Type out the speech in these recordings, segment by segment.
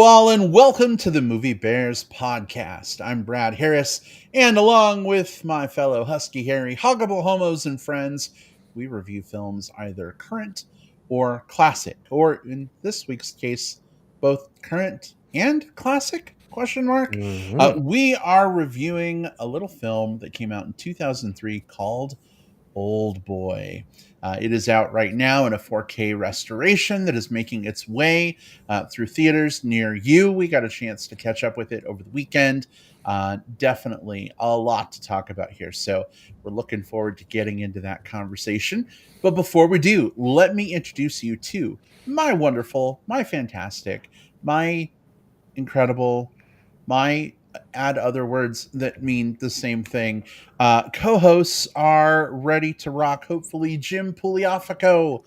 all, and welcome to the Movie Bears podcast. I'm Brad Harris, and along with my fellow Husky Harry, Huggable Homos, and friends, we review films either current or classic, or in this week's case, both current and classic? Question mark. Mhm. We are reviewing a little film that came out in 2003 called Oldboy. It is out right now in a 4K restoration that is making its way through theaters near you. We got a chance to catch up with it over the weekend. Definitely a lot to talk about here. So we're looking forward to getting into that conversation. But before we do, let me introduce you to my wonderful, my fantastic, my incredible, my add other words that mean the same thing. Co-hosts are ready to rock. Hopefully, Jim Pugliafico.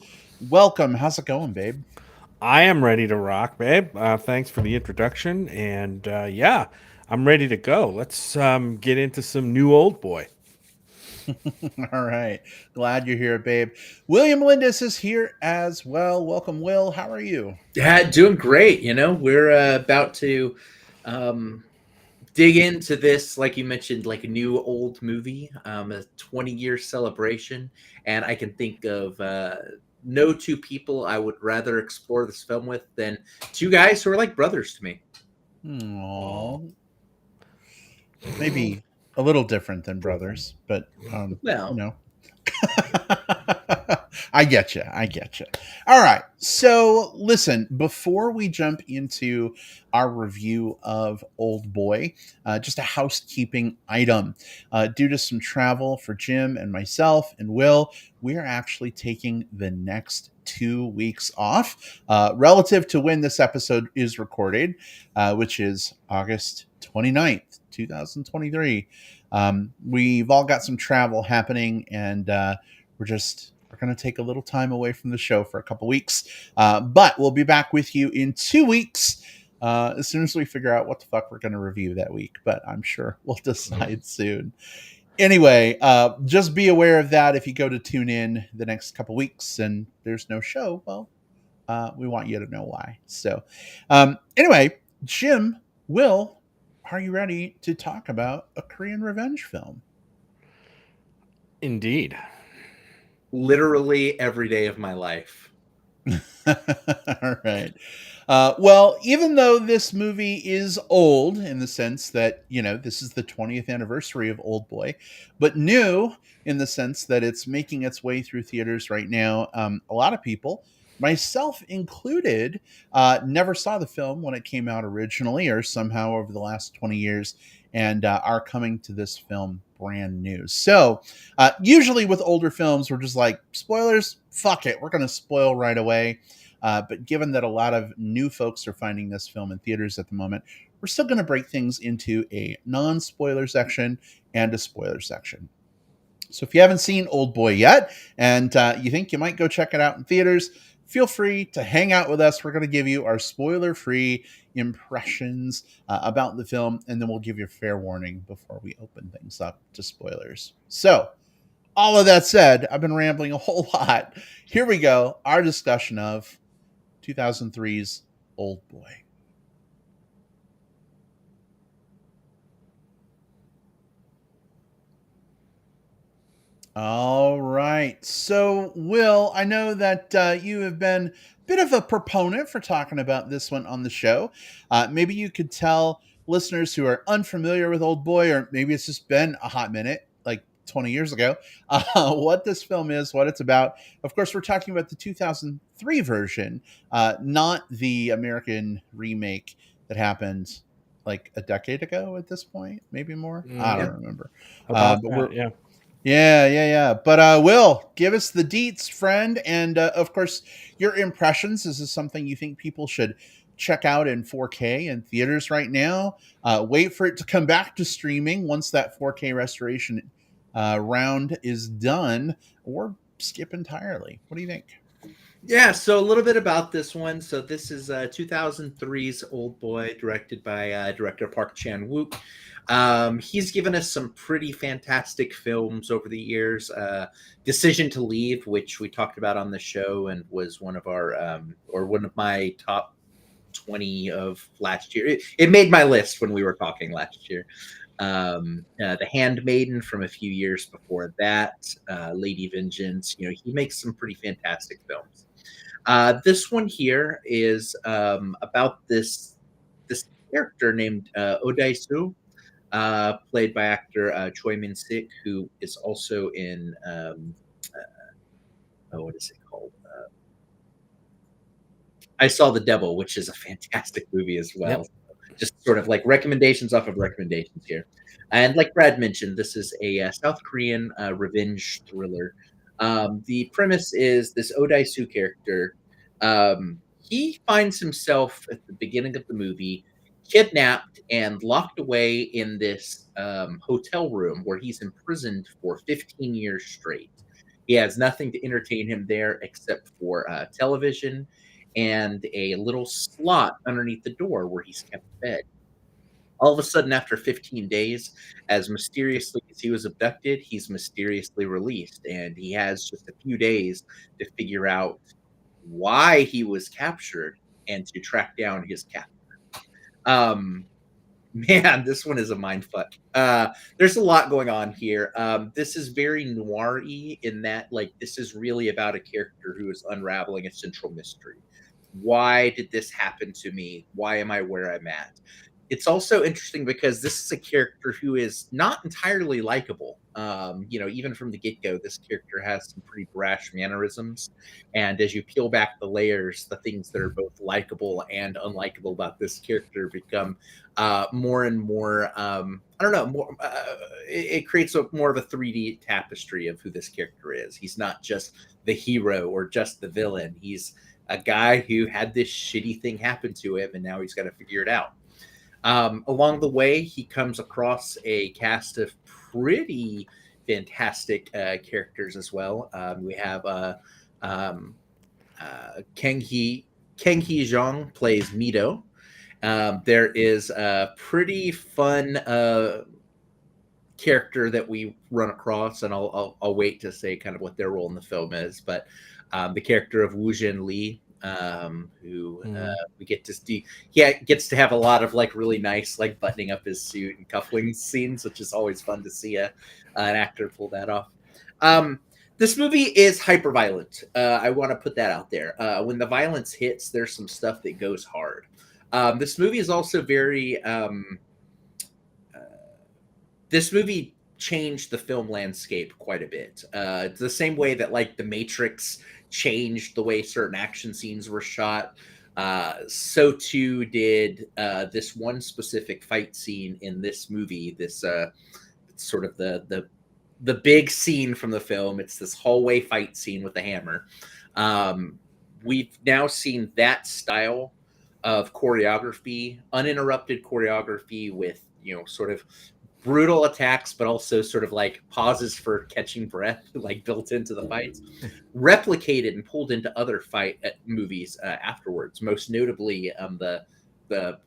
Welcome. How's it going, babe? I am ready to rock, babe. Thanks for the introduction. And yeah, I'm ready to go. Let's get into some new old boy. All right. Glad you're here, babe. William Lindis is here as well. Welcome, Will. How are you? Yeah, doing great. We're about to um, dig into this, like you mentioned, like a new old movie, a 20-year celebration. And I can think of no two people I would rather explore this film with than two guys who are like brothers to me. Aw. Aww. Maybe a little different than brothers, but you Well, know. I get you. I get you. All right. So, listen, before we jump into our review of Old Boy, just a housekeeping item. Due to some travel for Jim and myself and Will, we are actually taking the next 2 weeks off relative to when this episode is recorded, which is August 29th, 2023. We've all got some travel happening, and we're going to take a little time away from the show for a couple weeks, but we'll be back with you in 2 weeks as soon as we figure out what the fuck we're going to review that week. But I'm sure we'll decide soon. Anyway, just be aware of that. If you go to tune in the next couple weeks and there's no show, well, we want you to know why. So, anyway, Jim, Will, are you ready to talk about a Korean revenge film? Indeed. literally every day of my life. All right. Well, even though this movie is old in the sense that, this is the 20th anniversary of Old Boy, but new in the sense that it's making its way through theaters right now, a lot of people, myself included, never saw the film when it came out originally or somehow over the last 20 years and are coming to this film brand new. So, usually with older films, we're just like, spoilers, fuck it, we're going to spoil right away. But given that a lot of new folks are finding this film in theaters at the moment, we're still going to break things into a non-spoiler section and a spoiler section. So if you haven't seen Old Boy yet and you think you might go check it out in theaters, feel free to hang out with us. We're going to give you our spoiler-free impressions about the film, and then we'll give you a fair warning before we open things up to spoilers. So, all of that said, I've been rambling a whole lot. Here we go. Our discussion of 2003's Old Boy. All right. So, Will, I know that you have been a bit of a proponent for talking about this one on the show. Maybe you could tell listeners who are unfamiliar with Old Boy, or maybe it's just been a hot minute, like 20 years ago, what this film is, what it's about. Of course, we're talking about the 2003 version, not the American remake that happened like a decade ago at this point, maybe more. I Yeah, don't remember. about But that. we're Yeah. yeah. But Will, give us the deets, friend, and of course, your impressions. Is this something you think people should check out in 4K in theaters right now? Wait for it to come back to streaming once that 4K restoration round is done, or skip entirely. What do you think? Yeah, so a little bit about this one. So this is 2003's Old Boy, directed by director Park Chan-wook. He's given us some pretty fantastic films over the years. Decision to Leave, which we talked about on the show and was one of our or one of my top 20 of last year. It made my list when we were talking last year. The Handmaiden from a few years before that, Lady Vengeance. He makes some pretty fantastic films. This one here is about this character named Odaisu, played by actor Choi Min Sik, who is also in what is it called? I Saw the Devil, which is a fantastic movie as well. Yep. Just sort of like recommendations off of recommendations here. And like Brad mentioned, this is a South Korean revenge thriller. The premise is this Odaisu character. He finds himself at the beginning of the movie kidnapped and locked away in this hotel room where he's imprisoned for 15 years straight. He has nothing to entertain him there except for television and a little slot underneath the door where he's kept fed. All of a sudden, after 15 days, as mysteriously as he was abducted, he's mysteriously released. And he has just a few days to figure out why he was captured and to track down his captor. Um, Man, this one is a mind fuck. There's a lot going on here. This is very noir-y in that, like, this is really about a character who is unraveling a central mystery. Why did this happen to me? Why am I where I'm at? It's also interesting because this is a character who is not entirely likable. Even from the get-go, this character has some pretty brash mannerisms. And as you peel back the layers, the things that are both likable and unlikable about this character become more and more. I don't know. More, it creates more of a 3D tapestry of who this character is. He's not just the hero or just the villain. He's a guy who had this shitty thing happen to him, and now he's got to figure it out. Along the way, he comes across a cast of pretty fantastic characters as well. We have Kang Hee Jong plays Mito. There is a pretty fun character that we run across, and I'll wait to say kind of what their role in the film is. But the character of Woo Jin Lee, who we get to see, he gets to have a lot of like really nice like buttoning up his suit and cuffling scenes, which is always fun to see an actor pull that off. This movie is hyper violent. I want to put that out there. When the violence hits, there's some stuff that goes hard. This movie is also very. This movie changed the film landscape quite a bit. It's the same way that like The Matrix changed the way certain action scenes were shot. So too did this one specific fight scene in this movie. This sort of the big scene from the film. It's this hallway fight scene with the hammer. We've now seen that style of choreography, uninterrupted choreography with sort of brutal attacks, but also sort of like pauses for catching breath, like built into the fights, replicated and pulled into other fight movies afterwards. Most notably, the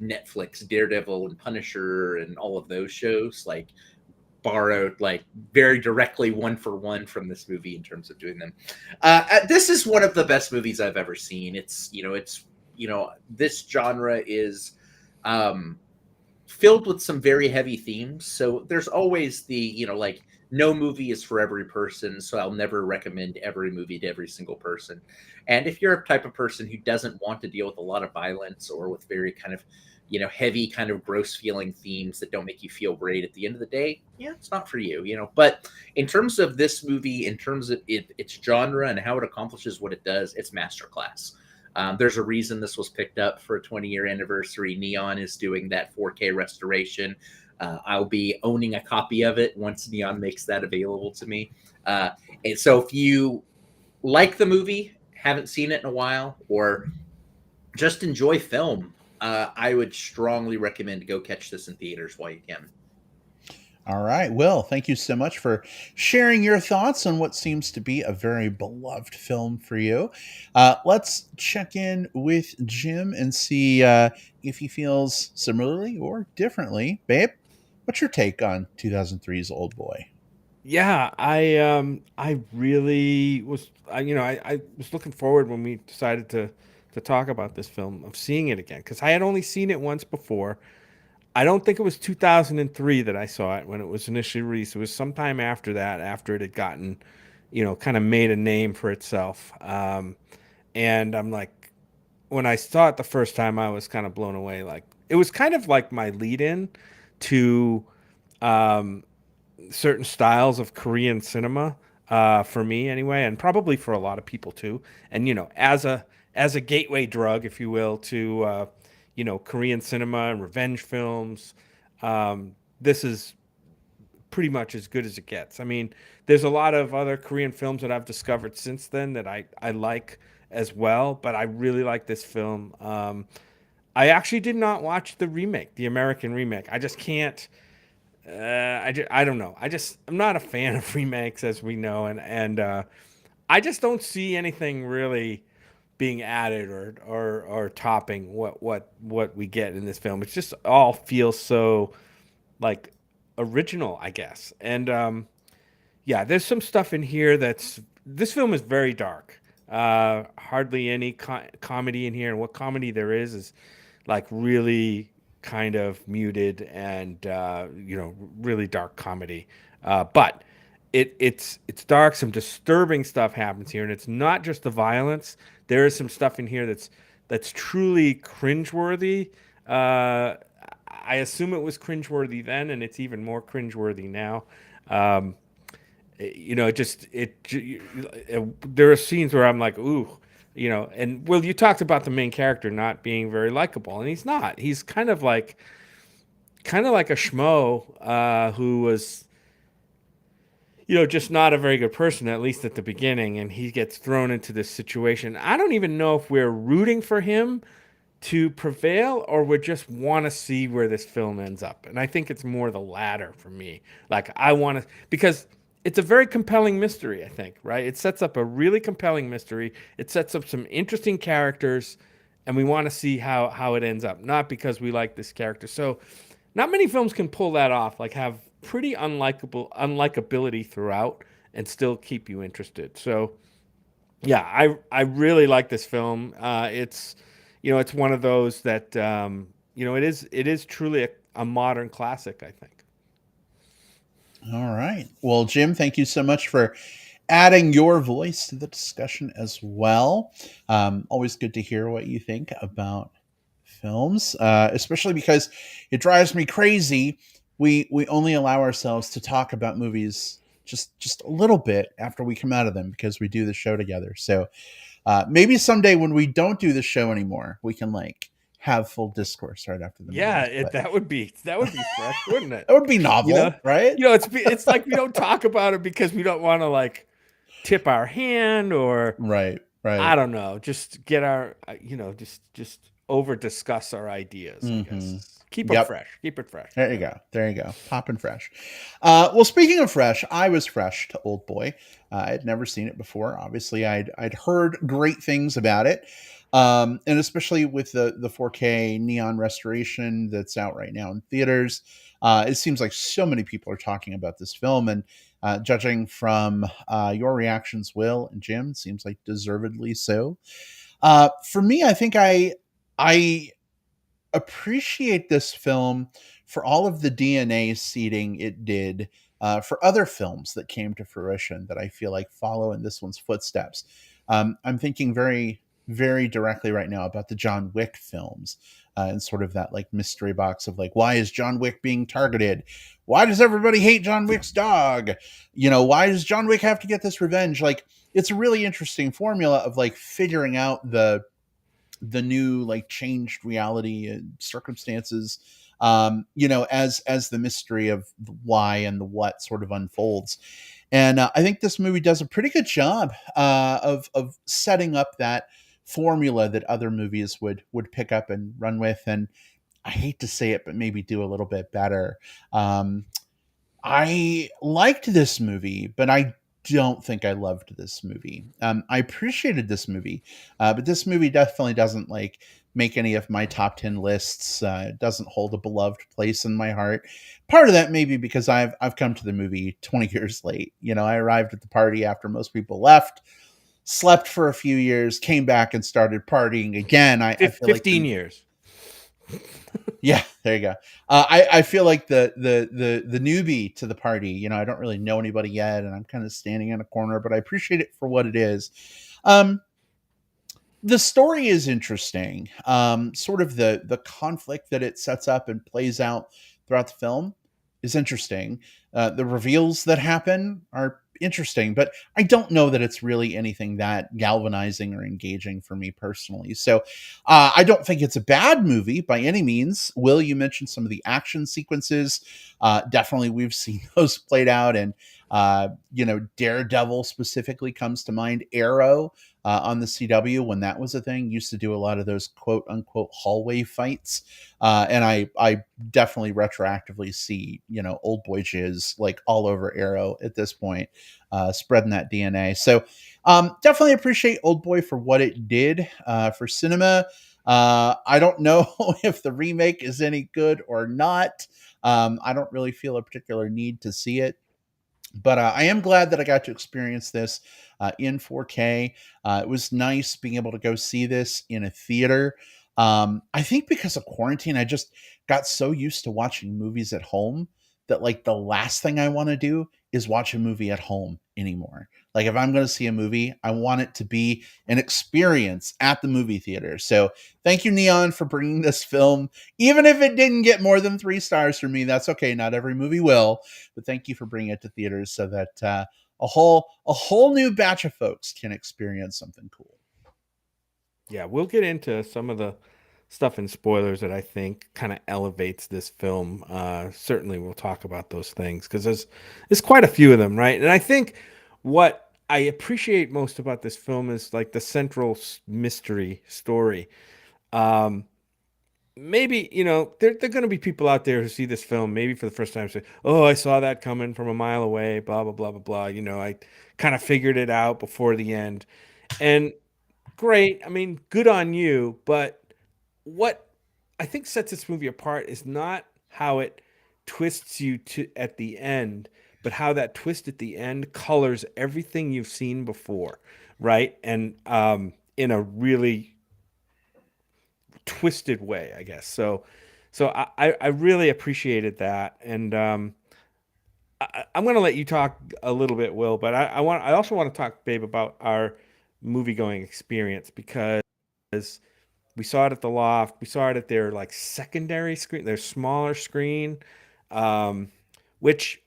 Netflix Daredevil and Punisher and all of those shows, like borrowed like very directly one for one from this movie in terms of doing them. This is one of the best movies I've ever seen. This genre is filled with some very heavy themes. So there's always the, like no movie is for every person. So I'll never recommend every movie to every single person. And if you're a type of person who doesn't want to deal with a lot of violence or with very kind of, heavy kind of gross feeling themes that don't make you feel great at the end of the day, it's not for you, But in terms of this movie, in terms of its genre and how it accomplishes what it does, it's masterclass. There's a reason this was picked up for a 20-year anniversary. Neon is doing that 4K restoration. I'll be owning a copy of it once Neon makes that available to me. And so if you like the movie, haven't seen it in a while, or just enjoy film, I would strongly recommend to go catch this in theaters while you can. All right. Will, thank you so much for sharing your thoughts on what seems to be a very beloved film for you. Let's check in with Jim and see if he feels similarly or differently. Babe, what's your take on 2003's Oldboy? Yeah, I really was. I was looking forward when we decided to to talk about this film, of seeing it again, because I had only seen it once before. I don't think it was 2003 that I saw it when it was initially released. It was sometime after that, after it had gotten, kind of made a name for itself. And I'm like, when I saw it the first time, I was kind of blown away. Like, it was kind of like my lead in to um, certain styles of Korean cinema, for me anyway, and probably for a lot of people too. And as a gateway drug, if you will, to Korean cinema and revenge films. This is pretty much as good as it gets. I mean, there's a lot of other Korean films that I've discovered since then that I like as well, but I really like this film. I actually did not watch the remake, the American remake. I just can't. I don't know. I'm not a fan of remakes, as we know, and I just don't see anything really being added or topping what we get in this film. It just all feels so like original, I guess. And yeah, there's some stuff in here that's this film is very dark. Hardly any comedy in here, and what comedy there is like really kind of muted and really dark comedy. But it's dark. Some disturbing stuff happens here, and it's not just the violence. There is some stuff in here that's truly cringeworthy. I assume it was cringeworthy then, and it's even more cringeworthy now. Um, there are scenes where I'm like, ooh, and well, you talked about the main character not being very likable, and he's not. He's kind of like a schmo who was, just not a very good person, at least at the beginning, and he gets thrown into this situation. I don't even know if we're rooting for him to prevail or would just want to see where this film ends up. And I think it's more the latter for me. Like, I want to, because it's a very compelling mystery, I think, right? It sets up a really compelling mystery. It sets up some interesting characters, and we want to see how it ends up, not because we like this character. So, not many films can pull that off, like have pretty unlikability throughout and still keep you interested. So, yeah, I really like this film. It's one of those that it is truly a modern classic, I think. All right. Well, Jim, thank you so much for adding your voice to the discussion as well. Always good to hear what you think about films, especially because it drives me crazy. We only allow ourselves to talk about movies just a little bit after we come out of them because we do the show together. So maybe someday when we don't do the show anymore, we can like have full discourse right after the Yeah, movies. But that would be fresh, wouldn't it? that would be You know, novel, right? it's like we don't talk about it because we don't want to like tip our hand or Right, I right. don't know, just get our just over discuss our ideas, I Hmm. guess. Keep them Yep. fresh. Keep it fresh. There you go. There you go. Popping fresh. Well, speaking of fresh, I was fresh to Old Boy. I had never seen it before. Obviously, I'd heard great things about it, and especially with the 4K neon restoration that's out right now in theaters. It seems like so many people are talking about this film, and judging from your reactions, Will and Jim, seems like deservedly so. For me, I think I appreciate this film for all of the DNA seeding it did for other films that came to fruition that I feel like follow in this one's footsteps. I'm thinking very, very directly right now about the John Wick films and sort of that like mystery box of like, why is John Wick being targeted? Why does everybody hate John Wick's dog? Why does John Wick have to get this revenge? Like, it's a really interesting formula of like figuring out the new like changed reality and circumstances as the mystery of the why and the what sort of unfolds. And I think this movie does a pretty good job of setting up that formula that other movies would pick up and run with, and I hate to say it but maybe do a little bit better. I liked this movie, but I don't think I loved this movie. I appreciated this movie, but this movie definitely doesn't like make any of my top 10 lists. It doesn't hold a beloved place in my heart. Part of that maybe because I've come to the movie 20 years late. I arrived at the party after most people left. slept for a few years, came back and started partying again. I feel like 15 years. yeah, there you go. I feel like the newbie to the party. You know, I don't really know anybody yet, and I'm kind of standing in a corner, but I appreciate it for what it is. Um, the story is interesting. Sort of the conflict that it sets up and plays out throughout the film is interesting. The reveals that happen are interesting, but I don't know that it's really anything that galvanizing or engaging for me personally. So I don't think it's a bad movie by any means. Will, you mentioned some of the action sequences. Definitely, we've seen those played out, and you know, Daredevil specifically comes to mind. Arrow on the CW, when that was a thing, used to do a lot of those quote unquote hallway fights. And I definitely retroactively see, you know, old boy jizz like all over Arrow at this point, spreading that DNA. So definitely appreciate Old Boy for what it did for cinema. I don't know if the remake is any good or not. I don't really feel a particular need to see it, but I am glad that I got to experience this in 4K. It was nice being able to go see this in a theater. I think because of quarantine, I just got so used to watching movies at home that like the last thing I want to do is watch a movie at home anymore. Like if I'm going to see a movie, I want it to be an experience at the movie theater. So thank you, Neon, for bringing this film. Even if it didn't get more than 3 stars for me, that's okay. Not every movie will, but thank you for bringing it to theaters so that a whole new batch of folks can experience something cool. Yeah, we'll get into some of the stuff in spoilers that I think kind of elevates this film. Certainly, we'll talk about those things because there's quite a few of them, right? And I think what I appreciate most about this film is like the central mystery story. Um, Maybe you know there going to be people out there who see this film maybe for the first time say, "Oh, I saw that coming from a mile away." Blah blah blah blah blah. You know, I kind of figured it out before the end, and great. I mean, good on you. But what I think sets this movie apart is not how it twists you to at the end, but how that twist at the end colors everything you've seen before, right? And in a really twisted way, I guess. So I really appreciated that, and I'm going to let you talk a little bit, Will, but I also want to talk, babe, about our movie going experience because we saw it at the Loft. We saw it at their like secondary screen, their smaller screen, um, which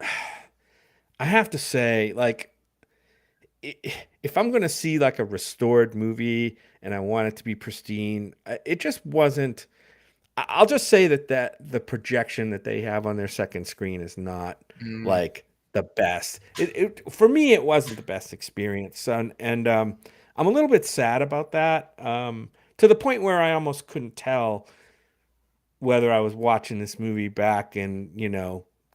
I have to say, like, if I'm going to see like a restored movie and I want it to be pristine, it just wasn't. I'll just say that the projection that they have on their second screen is not Mm. like the best. For me, it wasn't the best experience, and I'm a little bit sad about that. To the point where I almost couldn't tell whether I was watching this movie back in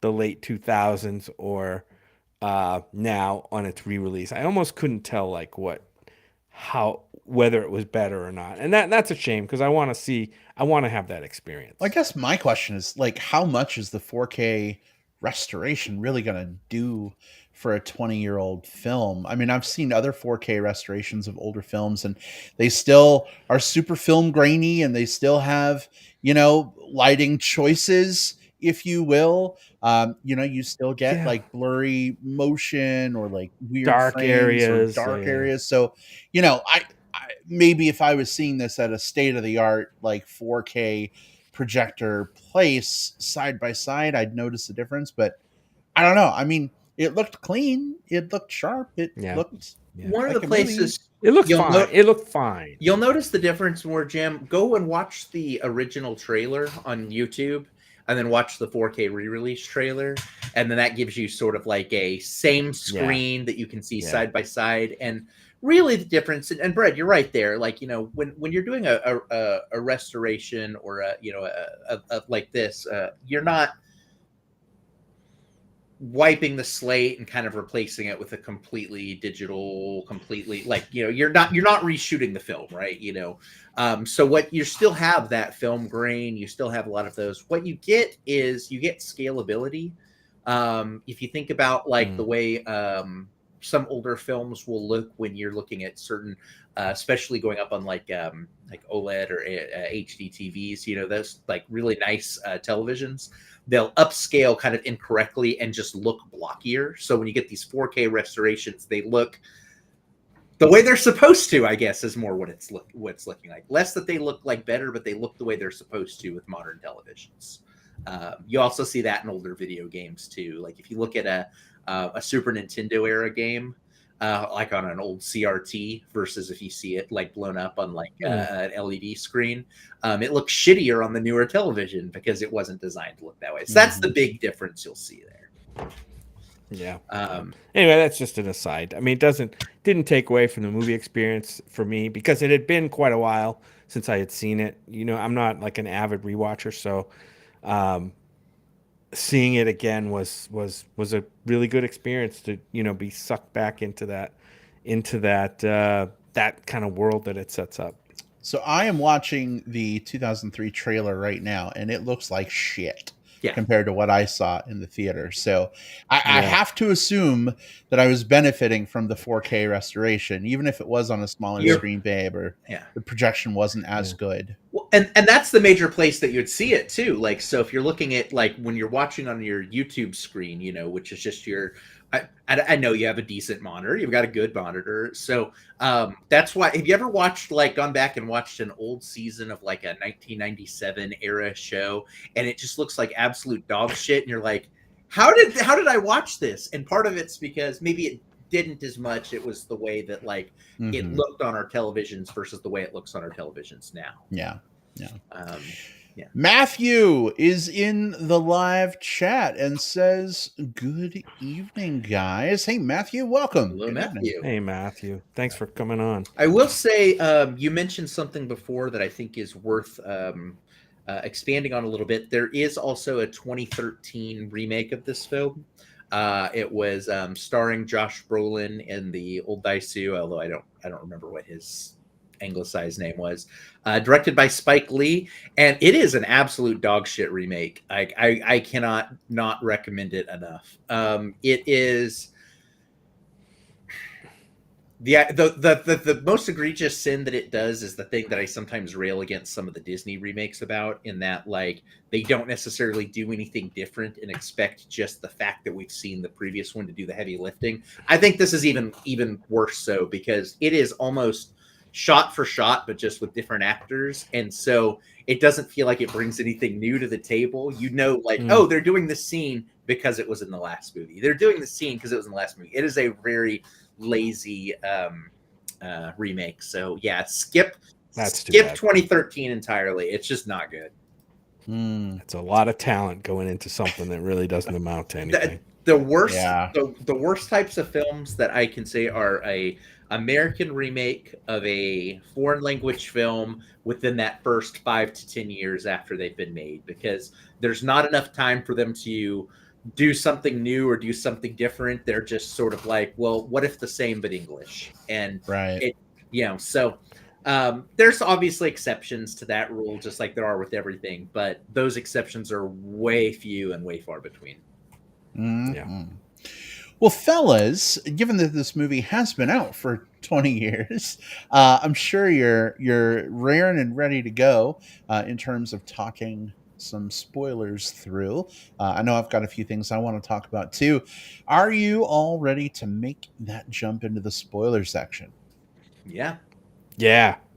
the late 2000s or now on its re-release. I almost couldn't tell like how whether it was better or not, and that's a shame because I want to have that Well, I experience. guess my question is like, how much is the 4K restoration really going to do for a 20-year-old film? I mean, I've seen other 4K restorations of older films, and they still are super film grainy, and they still have, you know, lighting choices, if you will. You know, you still get Yeah, like blurry motion or like weird dark frames or areas. dark areas. So, you know, maybe if I was seeing this at a state of the art like 4K projector place side by side, I'd notice the difference. But I don't know. I mean, it looked clean. It looked sharp. It Yeah, looked yeah. One of the like a movie. places It looked you'll fine. note It looked fine. you'll notice the difference more, Jim. Go and watch the original trailer on YouTube, and then watch the 4K re-release trailer, and then that gives you sort of like a same Yeah, screen that you can see yeah. side by side. And really, the difference. And Brett, you're right there. Like, you know, when you're doing a restoration or like this, you're not wiping the slate and kind of replacing it with a completely digital, completely, like, you know, you're not reshooting the film, right? So what, you still have that film grain, you still have a lot of those. What you get is you get scalability. If you think about like Mm. the way some older films will look when you're looking at certain, especially going up on like OLED or HD TVs. You know, those like really nice televisions. They'll upscale kind of incorrectly and just look blockier. So when you get these 4K restorations, they look the way they're supposed to, I guess, is more what it's looking like. Less that they look like better, but they look the way they're supposed to with modern televisions. You also see that in older video games too. Like if you look at a Super Nintendo era game, like on an old CRT, versus if you see it like blown up on like an LED screen, it looks shittier on the newer television because it wasn't designed to look that way. So that's the big difference you'll see there. Yeah. Anyway, that's just an aside. I mean, it didn't take away from the movie experience for me because it had been quite a while since I had seen it. You know, I'm not like an avid rewatcher, so seeing it again was a really good experience to, you know, be sucked back into that that kind of world that it sets up. So I am watching the 2003 trailer right now, and it looks like shit. Yeah. Compared to what I saw in the theater. So I have to assume that I was benefiting from the 4K restoration, even if it was on a smaller screen, babe, or the projection wasn't as good. Well, and that's the major place that you'd see it too. Like, so if you're looking at like when you're watching on your YouTube screen, you know, which is just your, I know you have a decent monitor. You've got a good monitor. So that's why, have you ever watched, like gone back and watched an old season of like a 1997 era show and it just looks like absolute dog shit. And you're like, how did I watch this? And part of it's because maybe it didn't as much. It was the way that like it looked on our televisions versus the way it looks on our televisions now. Yeah. Matthew is in the live chat and says, "Good evening, guys." Hey, Matthew, welcome. Hello, Matthew. Hey, Matthew. Thanks for coming on. I will say, you mentioned something before that I think is worth expanding on a little bit. There is also a 2013 remake of this film. It was starring Josh Brolin in the Old Daisu, although I don't remember what his anglicized name was. Directed by Spike Lee, and it is an absolute dog shit remake. I cannot not recommend it enough. It is the most egregious sin that it does is the thing that I sometimes rail against some of the Disney remakes about, in that like they don't necessarily do anything different and expect just the fact that we've seen the previous one to do the heavy lifting. I think this is even worse so, because it is almost shot for shot, but just with different actors. And so it doesn't feel like it brings anything new to the table. You know, like, oh, they're doing this scene because it was in the last movie. They're doing the scene because it was in the last movie. It is a very lazy remake. So yeah, skip 2013 entirely. It's just not good. It's a lot of talent going into something that really doesn't amount to anything. The worst, the worst types of films that I can say are a American remake of a foreign language film within that first 5 to 10 years after they've been made, because there's not enough time for them to do something new or do something different. They're just sort of like, well, what if the same but English? And so there's obviously exceptions to that rule, just like there are with everything, but those exceptions are way few and way far between. Well, fellas, given that this movie has been out for 20 years, I'm sure you're raring and ready to go in terms of talking some spoilers through. I know I've got a few things I want to talk about too. Are you all ready to make that jump into the spoiler section? Yeah.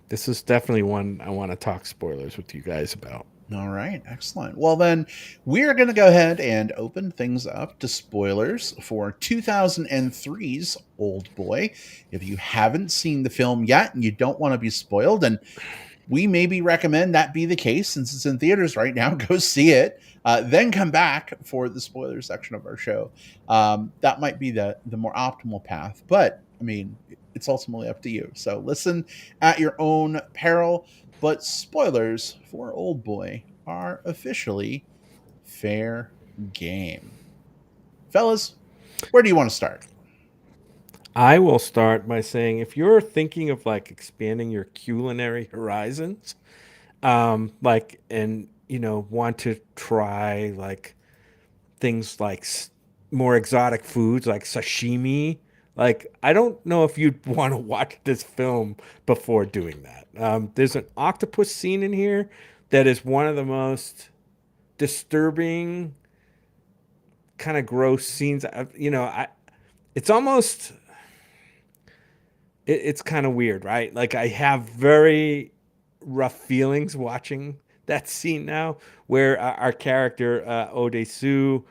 This is definitely one I want to talk spoilers with you guys about. All right, excellent. Well, then we're going to go ahead and open things up to spoilers for 2003's Oldboy. If you haven't seen the film yet and you don't want to be spoiled, and we maybe recommend that be the case since it's in theaters right now, go see it. Then come back for the spoiler section of our show. That might be the more optimal path, but I mean, it's ultimately up to you. So listen at your own peril. But spoilers for Oldboy are officially fair game. Fellas, where do you want to start? I will start by saying, if you're thinking of like expanding your culinary horizons, and want to try like things like more exotic foods like sashimi, Like, I don't know if you'd want to watch this film before doing that. There's an octopus scene in here that is one of the most disturbing, kind of gross scenes. It's almost, it's kind of weird, right? Like, I have very rough feelings watching that scene now, where our character Odesu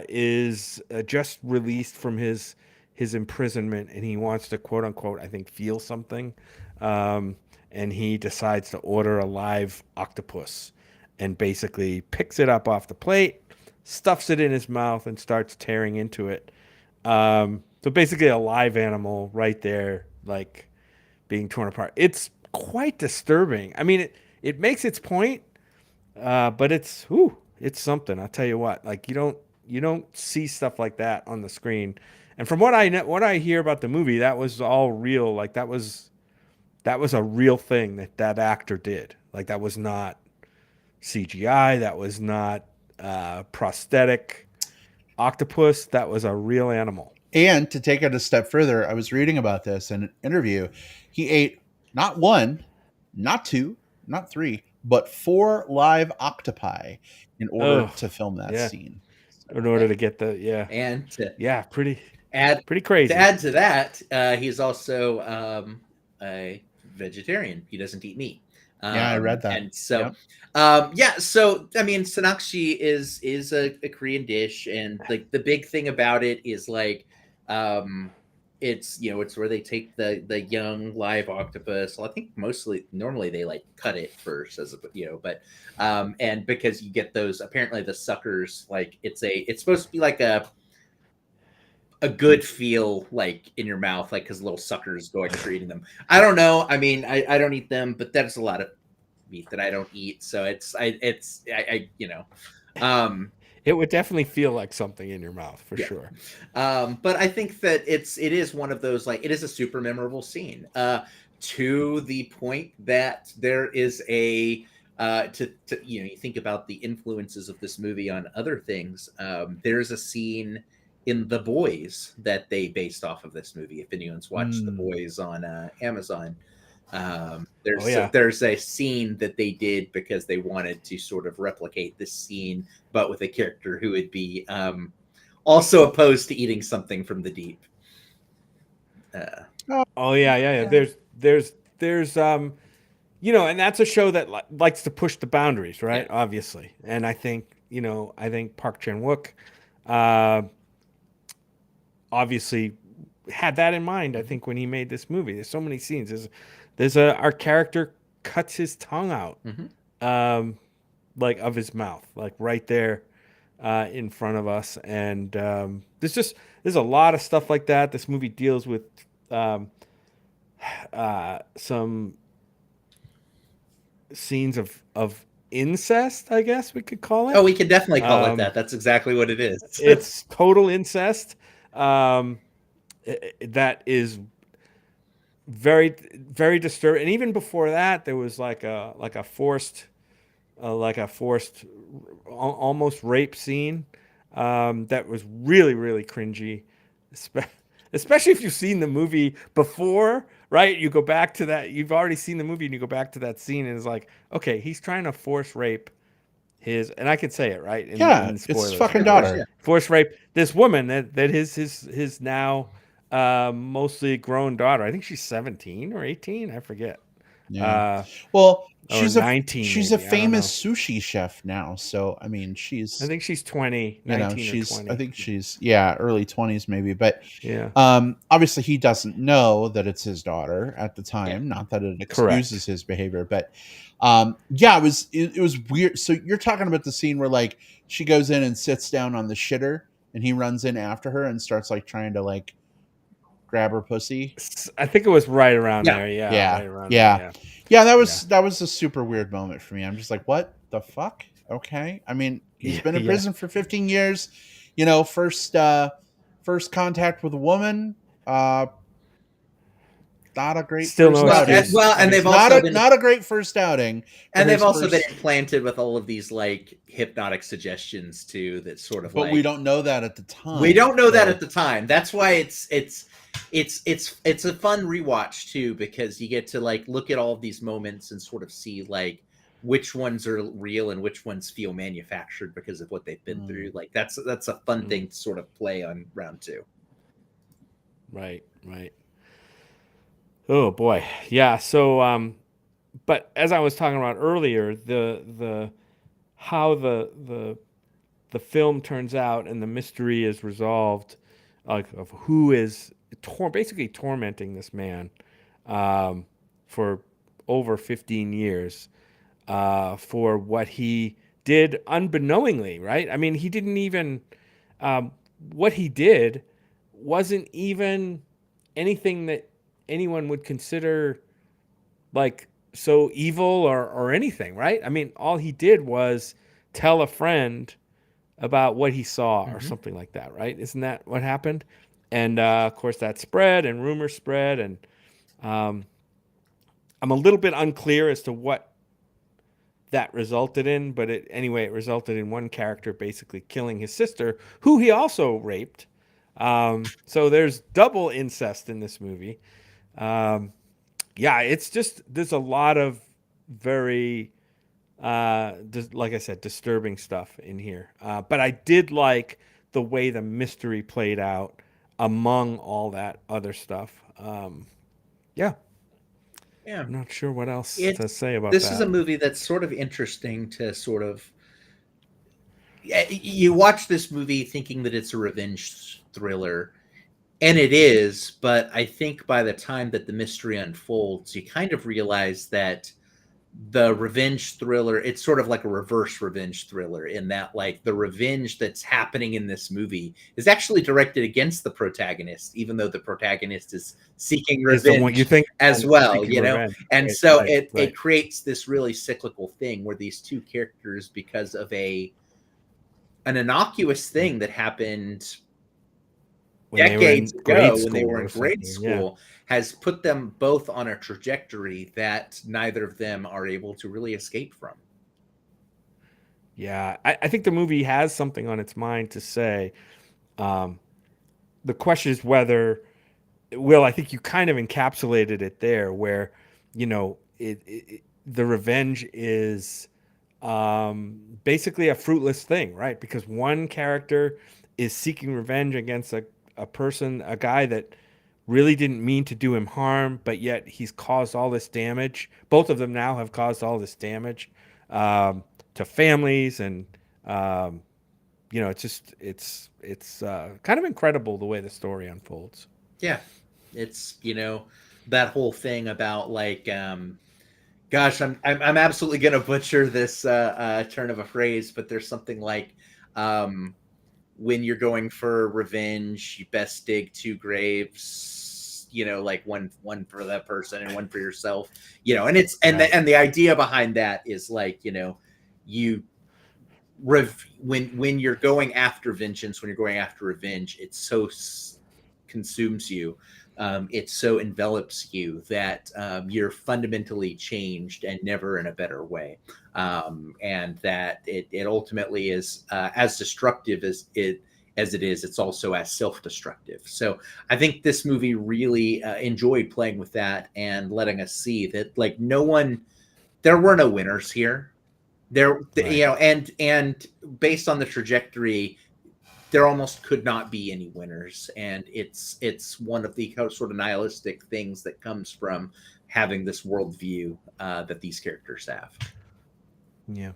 is just released from his imprisonment, and he wants to, quote unquote, I think, feel something, and he decides to order a live octopus, and basically picks it up off the plate, stuffs it in his mouth, and starts tearing into it. So basically, a live animal right there, like being torn apart. It's quite disturbing. I mean, it makes its point, but it's something. I'll tell you what. Like, you don't see stuff like that on the screen. And from what I hear about the movie, that was all real. Like, that was a real thing that actor did. Like, that was not CGI. That was not prosthetic octopus. That was a real animal. And to take it a step further, I was reading about this in an interview. He ate not one, not two, not three, but 4 live octopi in order Oh, to film that yeah. scene. So, In order to get the And yeah, pretty add pretty to crazy. add to that, he's also a vegetarian. He doesn't eat meat. yeah, I read that. And so, Yep. yeah. So I mean, sanakshi is a Korean dish, and like the big thing about it is like, it's it's where they take the young live octopus. Well, I think normally they like cut it first, but and because you get those, apparently the suckers, like it's supposed to be like a good feel, like in your mouth, like because little suckers going for eating them. I don't know. I mean, I don't eat them, but that's a lot of meat that I don't eat. So um, It would definitely feel like something in your mouth for yeah. sure. But I think that it is one of those, like, it is a super memorable scene. To the point that there is a to you think about the influences of this movie on other things. There's a scene in The Boys that they based off of this movie. If anyone's watched The Mm. Boys on Amazon, Oh yeah. there's a scene that they did because they wanted to sort of replicate this scene, but with a character who would be also opposed to eating something from the deep. Oh yeah, yeah, yeah. There's and that's a show that likes to push the boundaries, Yeah. right? Obviously. And I think Park Chan-wook uh obviously had that in mind, I think, when he made this movie. There's so many scenes. Our character cuts his tongue out, Mhm. like, of his mouth, like right there, in front of us. And there's a lot of stuff like that. This movie deals with um, some scenes of incest, I guess we could call Oh, it. we can definitely call it Um, that. That's exactly what it is. it's total incest. Um, that is very, very disturbing. And even before that, there was like a forced almost rape scene, that was really, really cringy, especially if you've seen the movie before, right? You go back to that, you've already seen the movie, and you go back to that scene, and it's like, okay, he's trying to force rape and I can say it, right, Yeah, in it's his spoilers, fucking Of course, yeah. daughter. force rape this woman that is his now mostly grown daughter. I think she's 17 or 18, I forget. Yeah. Uh, Well, or 19 she's a maybe. I don't famous know. sushi chef now, so I mean, I she's think she's 20, 19 or I 20. think she's, yeah, early 20s maybe, but Yeah. obviously he doesn't know that it's his daughter at the Yeah. time, not that it excuses Correct. his behavior, but yeah, it was weird. So you're talking about the scene where, like, she goes in and sits down on the shitter and he runs in after her and starts, like, trying to, like, grab her pussy. I think it was right around Yeah. there. Yeah, Yeah. right around there. Yeah. Yeah. Yeah, Yeah. that was a super weird moment for me. I'm just like, what the fuck? Okay. I mean, he's Yeah. been in Yeah. prison for 15 years. First contact with a woman. not a great Still first no Well, outing. excuse. and they've Not also a been not a great first outing. and they've his also been first, implanted with all of these like hypnotic suggestions too. That sort of but we like don't know that at the time. we don't know that so- at the time. That's why it's a fun rewatch too, because you get to like look at all of these moments and sort of see like which ones are real and which ones feel manufactured because of what they've been through. Like that's a fun thing to sort of play on round two. Right, right. Oh boy, yeah. So, but as I was talking about earlier, the how the film turns out and the mystery is resolved, like of who is basically tormenting this man for over 15 years for what he did unbeknowingly, right? I mean, he didn't even what he did wasn't even anything that anyone would consider like so evil or anything, right? I mean, all he did was tell a friend about what he saw or something like that, right? Isn't that what happened? And of course, that spread and rumors spread, and um, I'm a little bit unclear as to what that resulted in, but anyway, it resulted in one character basically killing his sister, who he also raped. So there's double incest in this movie. Um, yeah, it's just there's a lot of very like I said, disturbing stuff in here. But I did like the way the mystery played out among all that other stuff. Yeah, Yeah. I'm not sure what else to It's say about this is a that. movie that's sort of interesting to sort of you watch this movie thinking that it's a revenge thriller, and it is, but I think by the time that the mystery unfolds, you kind of realize that the revenge thriller, it's sort of like a reverse revenge thriller in that like the revenge that's happening in this movie is actually directed against the protagonist, even though the protagonist is seeking Is the one you revenge think as well, seeking you know? revenge? And Right, so right, it right. creates this really cyclical thing where these two characters, because of an innocuous thing that happened When they were in decades grade ago when they school were or in grade something, yeah. school, has put them both on a trajectory that neither of them are able to really escape from. Yeah, I think the movie has something on its mind to say. Um, the question is whether, Will, I think you kind of encapsulated it there, where, the revenge is basically a fruitless thing, right? Because one character is seeking revenge against a person, a guy that really didn't mean to do him harm, but yet he's caused all this damage. Both of them now have caused all this damage to families, and um, it's kind of incredible the way the story unfolds. Yeah, it's that whole thing about like gosh, I'm absolutely gonna butcher this turn of a phrase, but there's something like um when you're going for revenge, you best dig two graves, like one for that person and one for yourself, and it's Right. and the idea behind that is like, you when you're going after vengeance, when you're going after revenge, it so consumes you, it so envelops you that you're fundamentally changed and never in a better way, and that it ultimately is as destructive as it is, it's also as self-destructive. So I think this movie really enjoyed playing with that and letting us see that like there were no winners here. There, Right. and based on the trajectory, there almost could not be any winners, and it's one of the sort of nihilistic things that comes from having this worldview that these characters have. Yeah.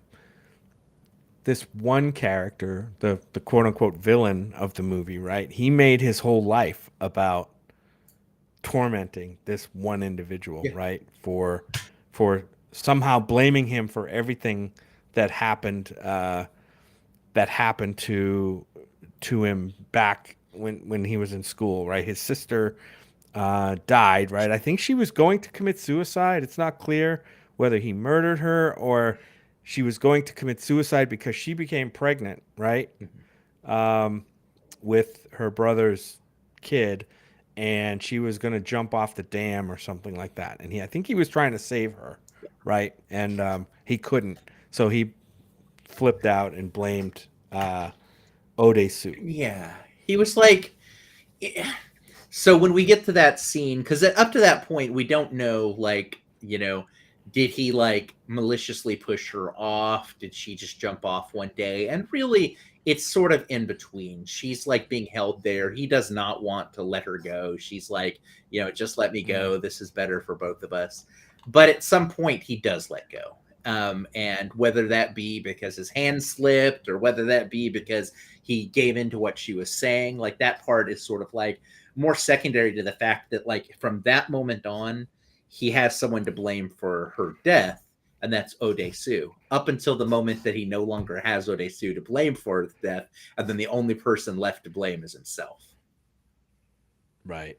This one character, the quote unquote villain of the movie, right? He made his whole life about tormenting this one individual, Yeah. right? For somehow blaming him for everything that happened to him back when he was in school, right? His sister died, right? I think she was going to commit suicide. It's not clear whether he murdered her or she was going to commit suicide because she became pregnant, right? Mhm. With her brother's kid, and she was going to jump off the dam or something like that. And I think he was trying to save her, right? And he couldn't, so he flipped out and blamed Odesu. Yeah, he was like, so when we get to that scene, because up to that point we don't know, like, did he like maliciously push her off? Did she just jump off one day? And really, it's sort of in between. She's like being held there. He does not want to let her go. She's like, just let me Mm. go. This is better for both of us. But at some point, he does let go. And whether that be because his hand slipped or whether that be because he gave in to what she was saying, like that part is sort of like more secondary to the fact that, like, from that moment on, he has someone to blame for her death, and that's Odesu. Up until the moment that he no longer has Odesu to blame for his death, and then the only person left to blame is himself. Right.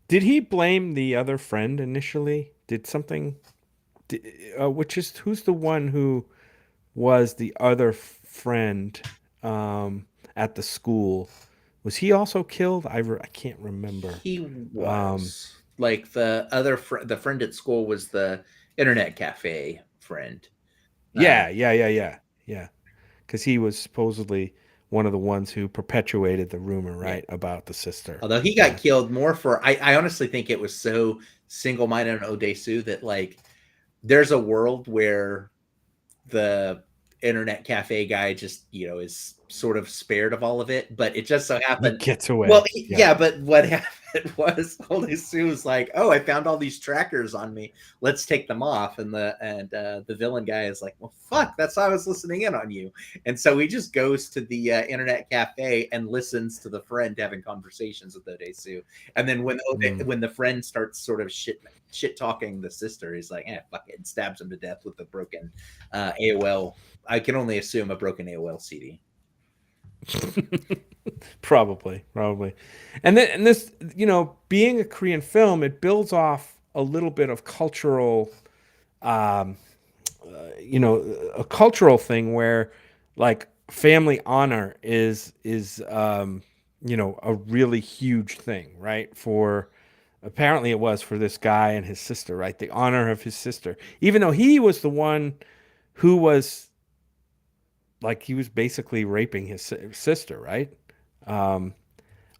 Did he blame the other friend initially? Did something? Which is who's the one who was the other friend at the school? Was he also killed? I can't remember. He Um, was like the friend at school was the internet cafe friend. Uh, yeah. Because he was supposedly one of the ones who perpetuated the rumor, yeah. right, about the sister. Although he got Yeah. killed more for, I honestly think it was so single-minded on Odesu that, like, there's a world where the internet cafe guy just, is sort of spared of all of it, but it just so He happened. gets Well, away. Yeah. yeah, but what happened was Odesu was like, "Oh, I found all these trackers on me. Let's take them off." And the villain guy is like, "Well, fuck, that's why I was listening in on you." And so he just goes to the internet cafe and listens to the friend having conversations with Odesu. And then Mm. when the friend starts sort of shit talking the sister, he's like, fuck it," and stabs him to death with a broken AOL. I can only assume a broken AOL CD. Probably. And this, being a Korean film, it builds off a little bit of cultural, um, a cultural thing where, like, family honor is a really huge thing, right? For apparently it was for this guy and his sister, right? The honor of his sister, even though he was the one who was, like, he was basically raping his sister, right? Um,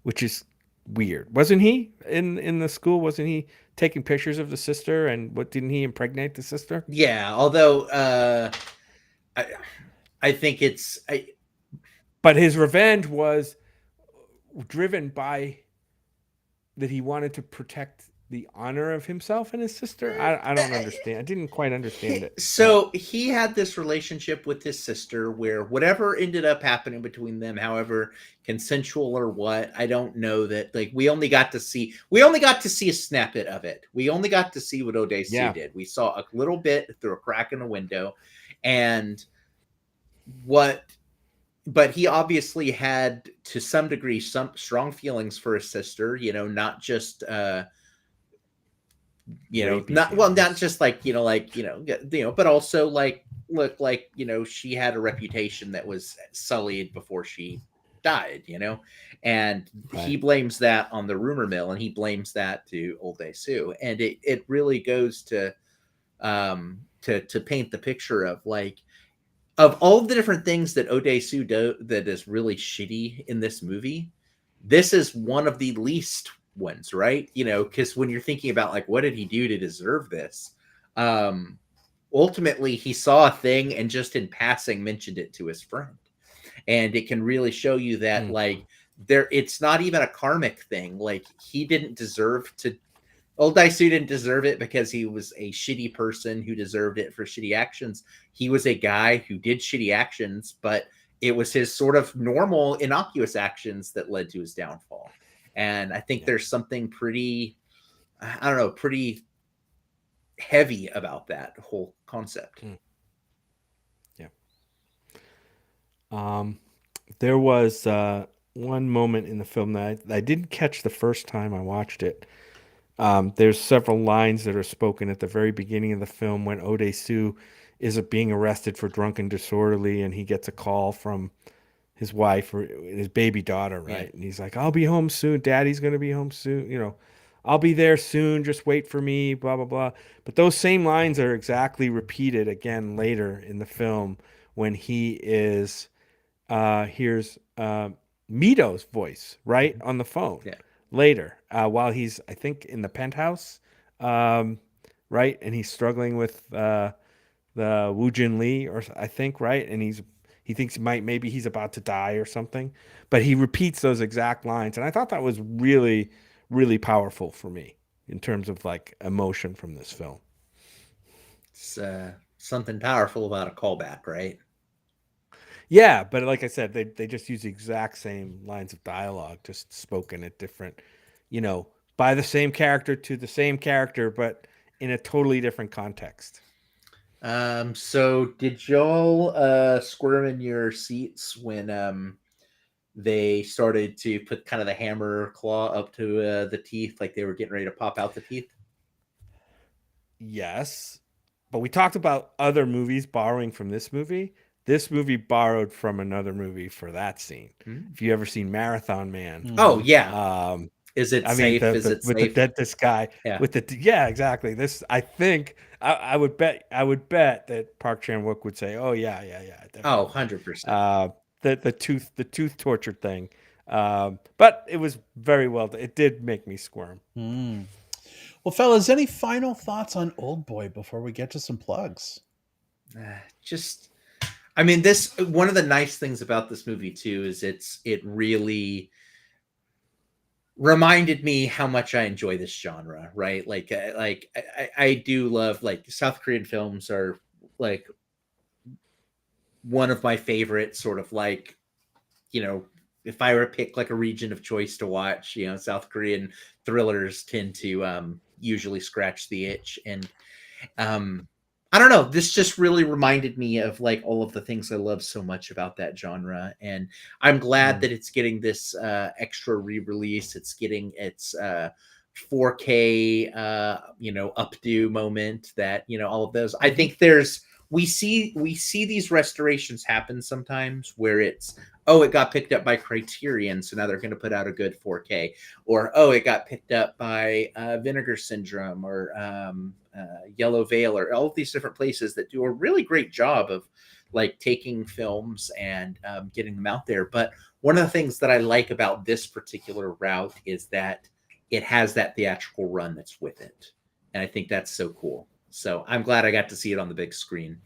which is weird. Wasn't he in the school? Wasn't he taking pictures of the sister? And what, didn't he impregnate the sister? Yeah, although I, I think But his revenge was driven by that he wanted to protect the honor of himself and his sister. I don't understand. I didn't quite understand it. But so he had this relationship with his sister where whatever ended up happening between them, however consensual or what, I don't know. That, like, we only got to see a snippet of it. We only got to see what Odesu yeah, did. We saw a little bit through a crack in the window, and what but he obviously had, to some degree, some strong feelings for his sister, not just rapey not, well, not feelings. just like, but also like, look, like, she had a reputation that was sullied before she died, and he Right. blames that on the rumor mill, and he blames that to Old Day Sue, and it really goes to paint the picture of, like, of all the different things that Odesu do that is really shitty in this movie, this is one of the least ones, right? Because when you're thinking about, like, what did he do to deserve this? Um, Ultimately, he saw a thing and just in passing mentioned it to his friend, and it can really show you that, Mm, like, it's not even a karmic thing. Like, he didn't deserve to Old Daisu didn't deserve it because he was a shitty person who deserved it for shitty actions. He was a guy who did shitty actions, but it was his sort of normal, innocuous actions that led to his downfall. And I think yeah. there's something pretty, I don't know, pretty heavy about that whole concept. Mm, yeah. Um, there was one moment in the film that I didn't catch the first time I watched it. There's several lines that are spoken at the very beginning of the film when Odesu is being arrested for drunken disorderly, and he gets a call from his wife or his baby daughter, Yeah. right? And he's like, "I'll be home soon. Daddy's gonna be home soon. I'll be there soon. Just wait for me." Blah blah blah. But those same lines are exactly repeated again later in the film when he is hears Mito's voice right Mhm. on the phone Yeah. later while he's I think in the penthouse, um, right, and he's struggling with the Woo Jin Lee or I think right, and he thinks maybe he's about to die or something, but he repeats those exact lines, and I thought that was really really powerful for me in terms of like emotion from this film. It's something powerful about a callback, right? Yeah, but like I said, they just use the exact same lines of dialogue, just spoken at different, by the same character to the same character, but in a totally different context. So did y'all squirm in your seats when they started to put kind of the hammer claw up to the teeth, like they were getting ready to pop out the teeth? Yes, but we talked about other movies borrowing from this movie. This movie borrowed from another movie for that scene. Hmm. If you ever seen Marathon Man, Oh Mhm. yeah. um, Is it I mean safe? the Is the it with the safe? dentist guy Yeah. with the yeah exactly. This I think I would bet that Park Chan Wook would say, oh yeah Oh, definitely. 100%. The tooth torture thing, but it was very well done. It did make me squirm. Mm. Well, fellas, any final thoughts on Old Boy before we get to some plugs? Just I mean, this one of the nice things about this movie too is it really reminded me how much I enjoy this genre, right? I do love like South Korean films are like one of my favorite sort of like, you know, if I were to pick like a region of choice to watch, South Korean thrillers tend to usually scratch the itch. And um I don't know, this just really reminded me of like all of the things I love so much about that genre, and I'm glad Mm. that it's getting this extra re-release. It's getting its 4K updo moment, that all of those. I Mhm. think there's we see these restorations happen sometimes where it's, oh, it got picked up by Criterion, so now they're going to put out a good 4K, or oh, it got picked up by Vinegar Syndrome, or Yellow Veil, or all of these different places that do a really great job of like taking films and getting them out there. But one of the things that I like about this particular route is that it has that theatrical run that's with it, and I think that's so cool. So I'm glad I got to see it on the big screen.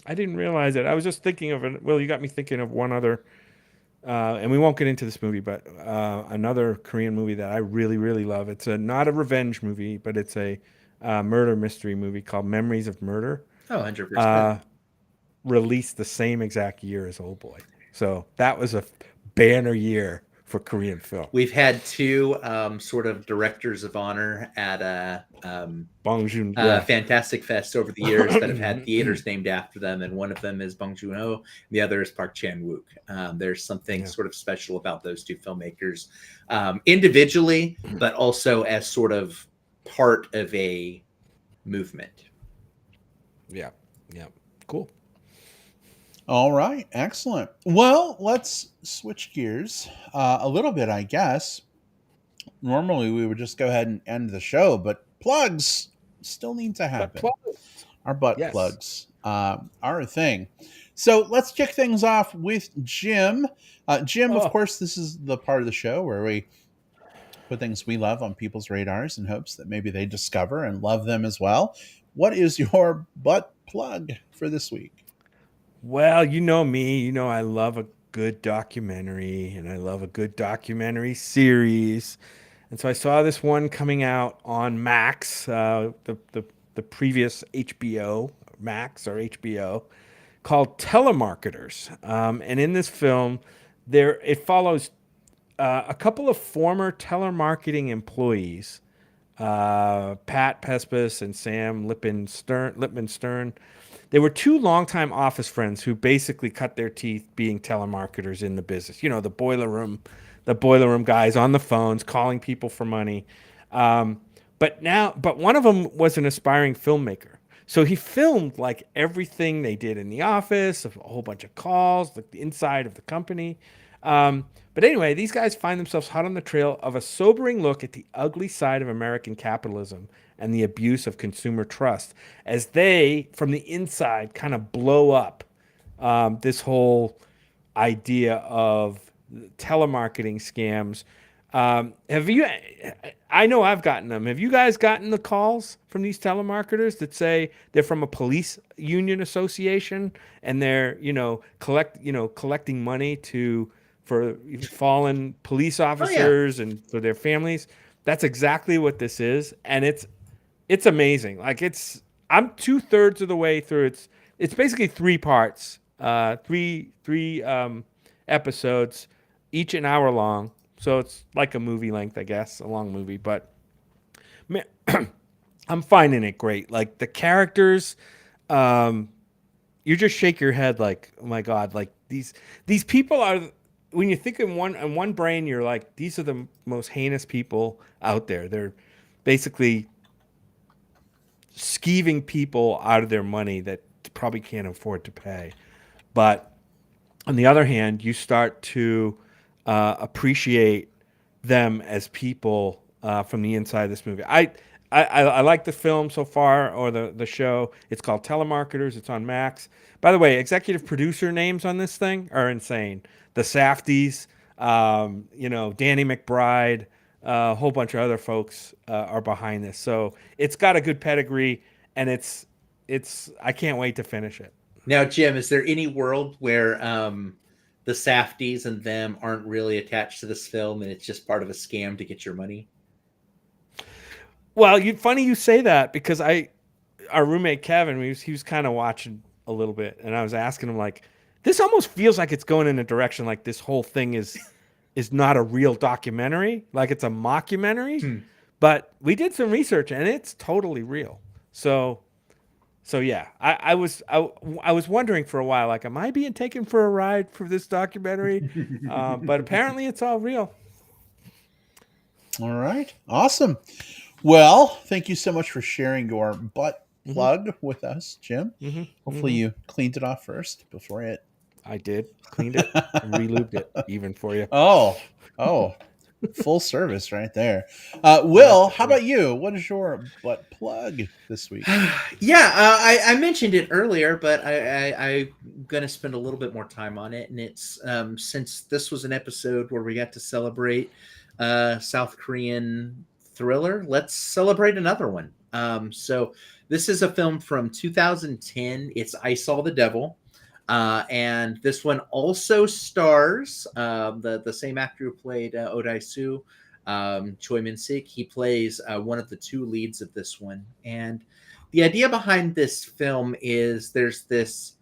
I didn't realize it. I was just thinking of it. Well, you got me thinking of one other, and we won't get into this movie, but another Korean movie that I really, really love. It's not a revenge movie, but it's a murder mystery movie called Memories of Murder. Oh, 100%. Uh, Released the same exact year as Oldboy. So that was a banner year for Korean film. We've had two sort of directors of honor at Bong Joon, yeah. Fantastic Fest over the years that have had theaters named after them, and one of them is Bong Joon Ho, the other is Park Chan Wook. There's something Yeah. sort of special about those two filmmakers, individually, but also as sort of part of a movement. Yeah. Yeah. Cool. All right, excellent. Well, let's switch gears a little bit, I guess. Normally, we would just go ahead and end the show, but plugs still need to But happen. plus, Our butt yes. plugs are a thing. So let's kick things off with Jim. Jim, of Oh, course, this is the part of the show where we put things we love on people's radars in hopes that maybe they discover and love them as well. What is your butt plug for this week? well, you know me. You know I love a good documentary and I love a good documentary series. And so I saw this one coming out on Max, the previous HBO Max or HBO, called Telemarketers. And in this film, it follows a couple of former telemarketing employees, Pat Pespis and Sam Lipman Stern. They were two longtime office friends who basically cut their teeth being telemarketers in the business. You know, the boiler room guys on the phones calling people for money. But one of them was an aspiring filmmaker. So he filmed like everything they did in the office, a whole bunch of calls, like the inside of the company. But anyway, these guys find themselves hot on the trail of a sobering look at the ugly side of American capitalism and the abuse of consumer trust as they, from the inside, kind of blow up this whole idea of telemarketing scams. Have you? I know I've gotten them. Have you guys gotten the calls from these telemarketers that say they're from a police union association and they're collecting money to for fallen police Oh yeah. officers and for their families? That's exactly what this is, and it's amazing. Like I'm 2/3 of the way through. It's basically three parts, three episodes, each an hour long. So it's like a movie length, I guess, a long movie. But man, I'm finding it great. Like the characters, um, you just shake your head like, oh my god, like these people are. When you think in one brain, you're like, these are the most heinous people out there. They're basically skeeving people out of their money that probably can't afford to pay. But on the other hand, you start to appreciate them as people from the inside of this movie. I like the film so far, or the show. It's called Telemarketers. It's on Max. By the way, executive producer names on this thing are insane. The Safdies, Danny McBride, a whole bunch of other folks are behind this. So it's got a good pedigree, and it's. I can't wait to finish it. Now, Jim, is there any world where the Safdies and them aren't really attached to this film and it's just part of a scam to get your money? Well, funny you say that because our roommate Kevin, he was kind of watching a little bit, and I was asking him like, this almost feels like it's going in a direction like this whole thing is not a real documentary, like it's a mockumentary. Hmm. But we did some research, and it's totally real. So yeah, I was wondering for a while, like, am I being taken for a ride for this documentary? But apparently, it's all real. All right. Awesome. Well, thank you so much for sharing your butt Hmm. plug with us, Jim. Hmm. Hopefully Hmm. you cleaned it off first before it. I did cleaned it and re-lubed it even for you. Oh, full service right there. That's Will, how right. about you? What is your butt plug this week? Yeah, I mentioned it earlier, but I'm going to spend a little bit more time on it. And it's since this was an episode where we got to celebrate South Korean thriller, let's celebrate another one. So this is a film from 2010. It's I Saw the Devil. And this one also stars the same actor who played Odai Soo, Choi Min Sik. He plays one of the two leads of this one. And the idea behind this film is there's this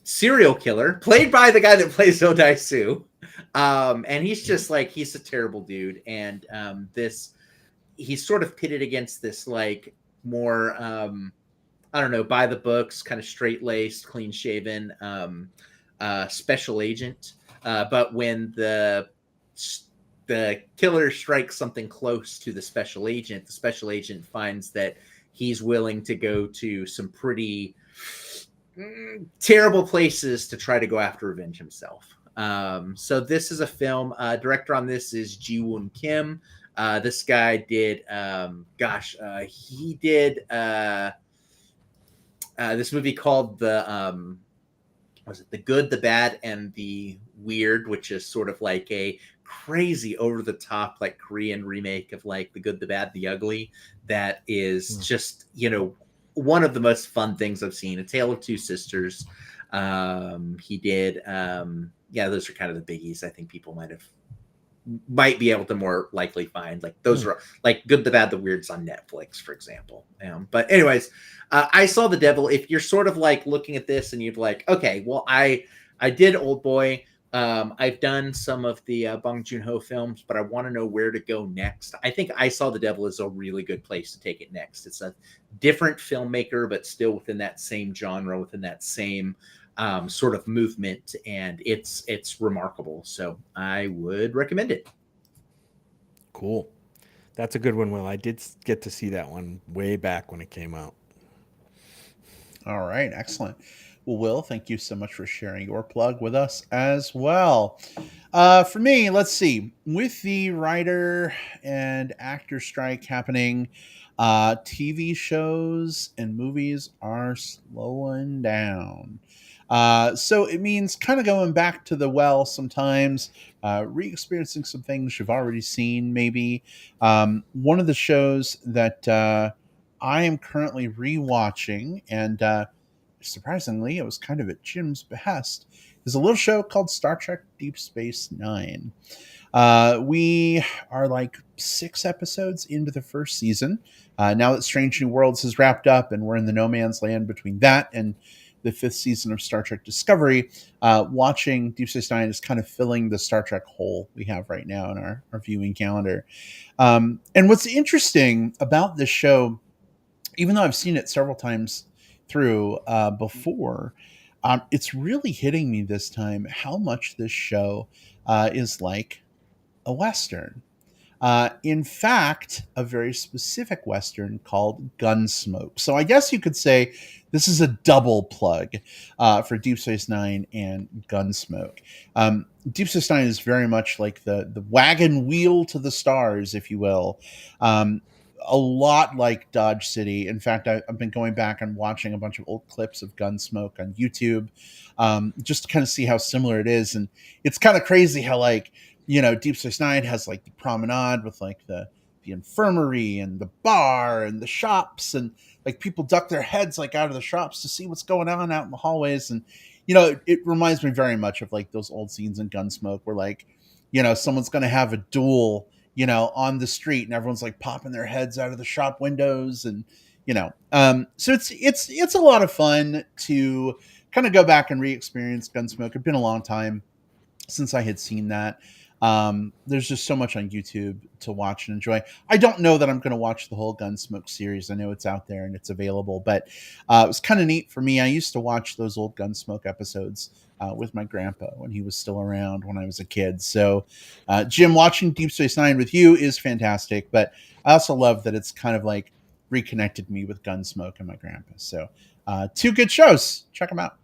serial killer played by the guy that plays Odai Soo. And he's just like, he's a terrible dude. And he's sort of pitted against this like more I don't know, by the books, kind of straight laced, clean shaven special agent. But when the killer strikes something close to the special agent finds that he's willing to go to some pretty terrible places to try to go after revenge himself. So this is a film. Director on this is Ji Woon Kim. This guy did, he did this movie called was it The Good, the Bad, and the Weird, which is sort of like a crazy over the top like Korean remake of like The Good, the Bad, the Ugly. That is just one of the most fun things I've seen. A Tale of Two Sisters. He did. Yeah, those are kind of the biggies. I think people might be able to more likely find like those are like Good, the Bad, the Weird's on Netflix, for example. But anyways, I Saw the Devil. If you're sort of like looking at this and you're like, okay, well, I did Oldboy. I've done some of the Bong Joon-ho films, but I want to know where to go next. I think I Saw the Devil is a really good place to take it next. It's a different filmmaker, but still within that same genre, within that same sort of movement, and it's remarkable. So I would recommend it. Cool. That's a good one, Will. I did get to see that one way back when it came out. All right, excellent. Well, Will, thank you so much for sharing your plug with us as well. For me, let's see. With the writer and actor strike happening, TV shows and movies are slowing down. So it means kind of going back to the well sometimes, re experiencing some things you've already seen, maybe. One of the shows that I am currently rewatching, and surprisingly, it was kind of at Jim's behest, is a little show called Star Trek Deep Space Nine. We are like 6 episodes into the first season. Now that Strange New Worlds has wrapped up and we're in the no man's land between that and the fifth season of Star Trek Discovery, watching Deep Space Nine is kind of filling the Star Trek hole we have right now in our viewing calendar. And what's interesting about this show, even though I've seen it several times through before, it's really hitting me this time how much this show is like a Western. In fact, a very specific Western called Gunsmoke. So I guess you could say this is a double plug for Deep Space Nine and Gunsmoke. Deep Space Nine is very much like the wagon wheel to the stars, if you will. A lot like Dodge City. In fact, I've been going back and watching a bunch of old clips of Gunsmoke on YouTube, just to kind of see how similar it is. And it's kind of crazy how, like, Deep Space Nine has like the promenade with like the infirmary and the bar and the shops, and like people duck their heads like out of the shops to see what's going on out in the hallways. And it reminds me very much of like those old scenes in Gunsmoke where, like, someone's going to have a duel, on the street, and everyone's like popping their heads out of the shop windows, and so it's a lot of fun to kind of go back and re-experience Gunsmoke. It's been a long time since I had seen that. There's just so much on YouTube to watch and enjoy. I don't know that I'm going to watch the whole Gunsmoke series. I know it's out there and it's available, but it was kind of neat for me. I used to watch those old Gunsmoke episodes with my grandpa when he was still around when I was a kid. So, Jim, watching Deep Space Nine with you is fantastic, but I also love that it's kind of like reconnected me with Gunsmoke and my grandpa. So, two good shows. Check them out.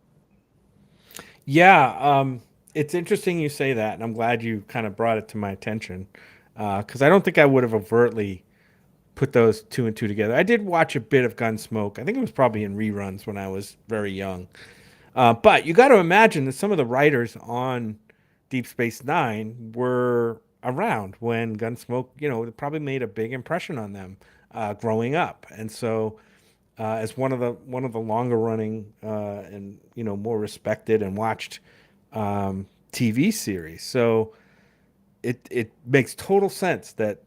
Yeah, it's interesting you say that, and I'm glad you kind of brought it to my attention, because I don't think I would have overtly put those two and two together. I did watch a bit of Gunsmoke. I think it was probably in reruns when I was very young. But you got to imagine that some of the writers on Deep Space Nine were around when Gunsmoke, it probably made a big impression on them growing up, and so as one of the longer running and more respected and watched TV series. So it makes total sense that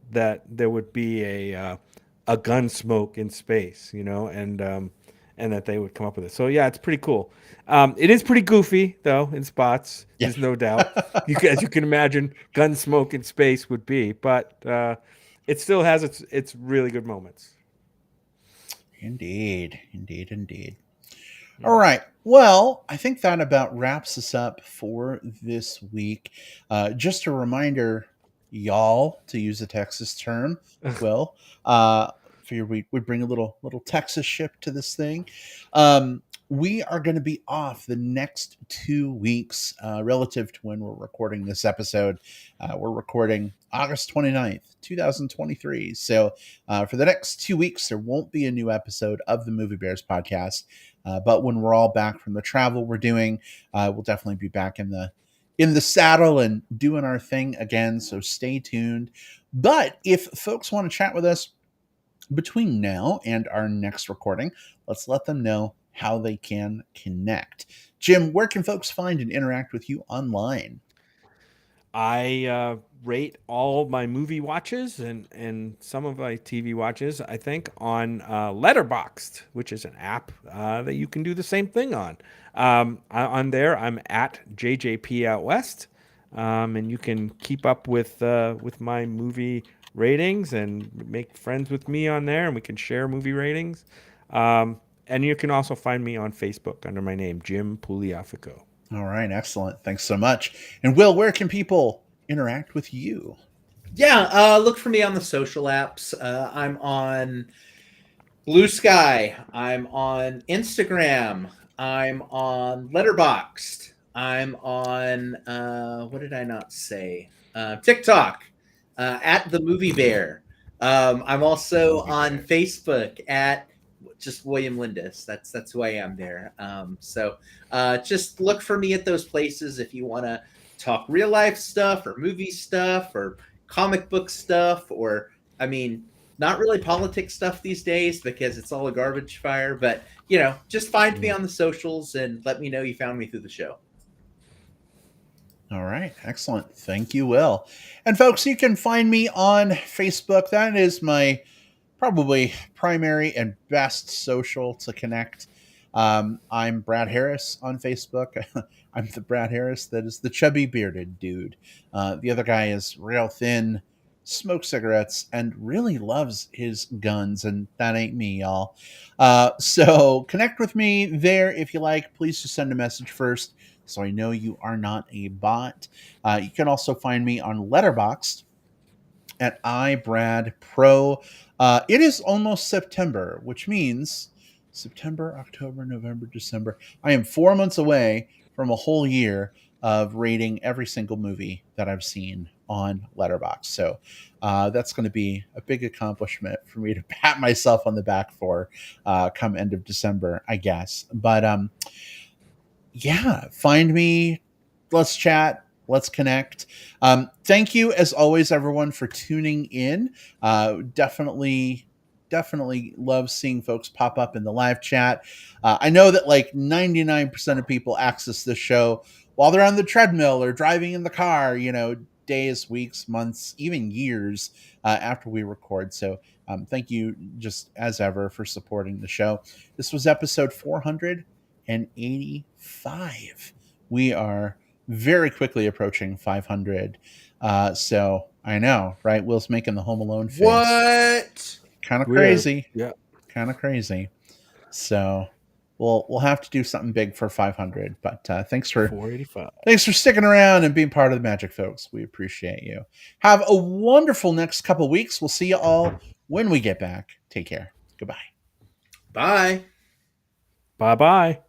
there would be a Gunsmoke in space, and that they would come up with it. So yeah, it's pretty cool. It is pretty goofy though in spots. Yeah. There's no doubt. As you can imagine, Gunsmoke in space would be, but it still has its really good moments. Indeed. Yeah. All right. Well, I think that about wraps us up for this week. Just a reminder, y'all, to use a Texas term, Will, figure we bring a little Texas ship to this thing. We are going to be off the next 2 weeks relative to when we're recording this episode. We're recording August 29th, 2023. So for the next 2 weeks, there won't be a new episode of the Movie Bears podcast. But when we're all back from the travel we're doing, we'll definitely be back in the saddle and doing our thing again. So stay tuned. But if folks want to chat with us between now and our next recording, let's let them know how they can connect. Jim, where can folks find and interact with you online? I rate all my movie watches and some of my TV watches, I think, on Letterboxd, which is an app that you can do the same thing on. On there, I'm at JJP Out West, and you can keep up with my movie ratings and make friends with me on there, and we can share movie ratings. And you can also find me on Facebook under my name, Jim Pugliafico. All right, excellent. Thanks so much. And Will, where can people interact with you? Yeah, look for me on the social apps. I'm on Blue Sky. I'm on Instagram. I'm on Letterboxd. I'm on what did I not say? TikTok at the Movie Bear. I'm also Movie on bear. Facebook at just William Lindis. That's who I am there. So just look for me at those places if you want to talk real life stuff or movie stuff or comic book stuff or I mean not really politics stuff these days because it's all a garbage fire. But just find me Mm. on the socials and let me know you found me through the show. All right, excellent. Thank you, Will. And folks, you can find me on Facebook. That is my probably primary and best social to connect. I'm Brad Harris on Facebook. I'm the Brad Harris that is the chubby bearded dude. The other guy is real thin, smokes cigarettes, and really loves his guns, and that ain't me, y'all. So connect with me there if you like. Please just send a message first so I know you are not a bot. You can also find me on Letterboxd at iBradPro. It is almost September, which means September, October, November, December. I am 4 months away from a whole year of rating every single movie that I've seen on Letterboxd. So that's going to be a big accomplishment for me to pat myself on the back for come end of December, I guess. But yeah, find me. Let's chat. Let's connect. Thank you, as always, everyone, for tuning in. Definitely love seeing folks pop up in the live chat. I know that like 99% of people access this show while they're on the treadmill or driving in the car, days, weeks, months, even years after we record. So thank you, just as ever, for supporting the show. This was episode 485. We are very quickly approaching 500. So I know, right? Will's making the Home Alone face. What? Kind of We are, crazy. yeah. Kind of crazy. So we'll have to do something big for 500. But thanks for 485. sticking around and being part of the magic, folks. We appreciate you. Have a wonderful next couple weeks. We'll see you all when we get back. Take care. Goodbye. Bye. Bye bye.